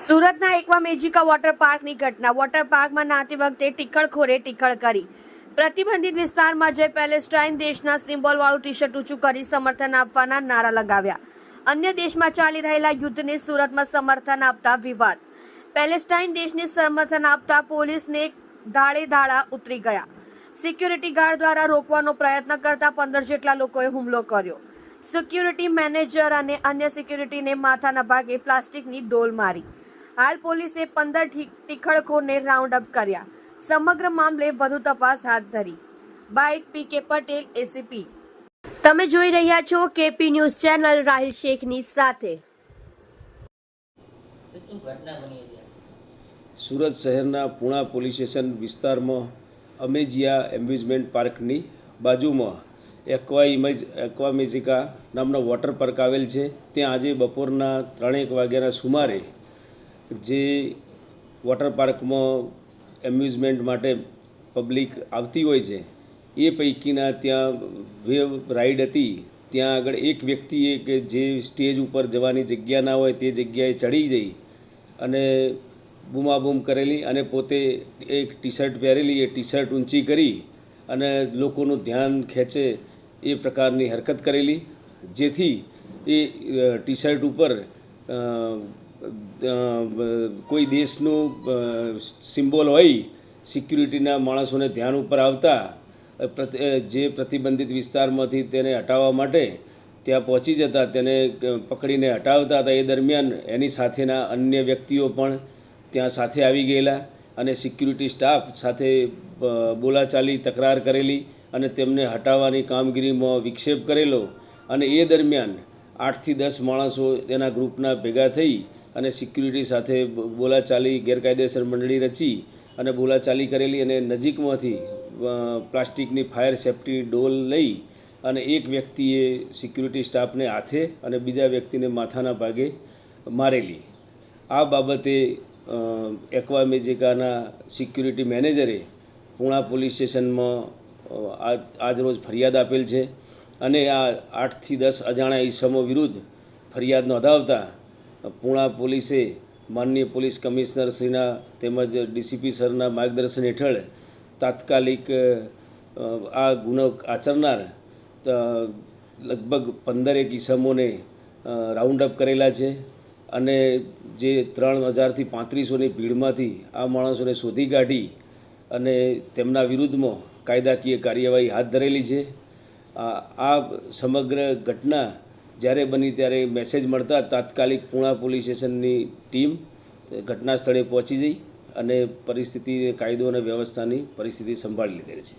સુરતના એકવા મેજિકા વોટર પાર્કની ઘટના. વોટર પાર્કમાં નહાતી વખતે ટીખળખોરે ટીખળ કરી. પ્રતિબંધિત વિસ્તારમાં જઈ પેલેસ્ટાઇન દેશના સિમ્બોલવાળું ટી શર્ટ ઊંચું કરી સમર્થન આપવાના નારા લગાવ્યા. અન્ય દેશમાં ચાલી રહેલા યુદ્ધને સુરતમાં સમર્થન આપતા વિવાદ. પેલેસ્ટાઇન દેશને સમર્થન આપતા પોલીસને ધાડે ધાડા ઉતરી ગયા. સિક્યુરિટી ગાર્ડ દ્વારા રોકવાનો પ્રયત્ન કરતા 15 જેટલા લોકોએ હુમલો કર્યો. સિક્યુરિટી મેનેજર અને અન્ય સિક્યુરિટીને માથાના ભાગે પ્લાસ્ટિકની ડોલ મારી. હાલ પોલીસે 15 ટીખળખોરને રાઉન્ડ અપ કર્યા. સમગ્ર મામલે વધુ તપાસ હાથ ધરી. Byte PK Patel, ACP. તમે જોઈ રહ્યા છો કેપી ન્યૂઝ ચેનલ રાહિલ શેખની સાથે. સુરત શહેરના પુણા પોલીસ સ્ટેશન વિસ્તારમાં અમેજિયા એમ્યુઝમેન્ટ પાર્કની બાજુમાં એકવા મેજિકા નામનો વોટર પાર્ક આવેલ છે. ત્યાં આજે બપોરના 3 વાગ્યાના સુમારે જે વોટર પાર્કમાં એમ્યુઝમેન્ટ માટે પબ્લિક આવતી હોય છે એ પૈકીના ત્યાં વેવ રાઈડ હતી. ત્યાં આગળ એક વ્યક્તિએ કે જે સ્ટેજ ઉપર જવાની જગ્યા ના હોય તે જગ્યાએ ચડી જઈ અને બૂમાબૂમ કરેલી અને પોતે એક ટી શર્ટ પહેરેલી એ ટી શર્ટ ઊંચી કરી અને લોકોનું ધ્યાન ખેંચે એ પ્રકારની હરકત કરેલી, જેથી એ ટી શર્ટ ઉપર કોઈ દેશનું સિમ્બોલ હોય સિક્યુરિટીના માણસોને ધ્યાન ઉપર આવતા જે પ્રતિબંધિત વિસ્તારમાંથી તેને હટાવવા માટે ત્યાં પહોંચી જતા તેને પકડીને હટાવતા હતા. એ દરમિયાન એની સાથેના અન્ય વ્યક્તિઓ પણ ત્યાં સાથે આવી ગયેલા અને સિક્યુરિટી સ્ટાફ સાથે બોલાચાલી તકરાર કરેલી અને તેમને હટાવવાની કામગીરીમાં વિક્ષેપ કરેલો. અને એ દરમિયાન 8 થી 10 માણસો તેના ગ્રુપના ભેગા થઈ અને સિક્યુરિટી સાથે બોલાચાલી ગેરકાયદેસર મંડળી રચી અને બોલાચાલી કરેલી અને નજીકમાંથી પ્લાસ્ટિકની ફાયર સેફ્ટી ડોલ લઈ અને એક વ્યક્તિએ સિક્યુરિટી સ્ટાફને હાથે અને બીજા વ્યક્તિને માથાના ભાગે મારેલી. આ બાબતે એકવા મેજિકાના સિક્યુરિટી મેનેજરે પુણા પોલીસ સ્ટેશનમાં આજરોજ ફરિયાદ આપેલ છે અને આ 8 થી 10 અજાણ્યા ઈસમો વિરુદ્ધ ફરિયાદ નોંધાવતા પુણા પોલીસે માનનીય પોલીસ કમિશનર શ્રીના તેમજ ડીસીપી સરના માર્ગદર્શન હેઠળ તાત્કાલિક આ ગુનો આચરનાર લગભગ 15 ઈસમોને રાઉન્ડ અપ કરેલા છે અને જે 3000 થી 3500ની ભીડમાંથી આ માણસોને શોધી કાઢી અને તેમના વિરુદ્ધમાં કાયદાકીય કાર્યવાહી હાથ ધરેલી છે. આ સમગ્ર ઘટના જ્યારે બની ત્યારે મેસેજ મળતા તાત્કાલિક પુણા પોલીસ સ્ટેશનની ટીમ ઘટના સ્થળે પહોંચી જઈ અને પરિસ્થિતિ કાયદો અને વ્યવસ્થાની પરિસ્થિતિ સંભાળી લીધેલ છે.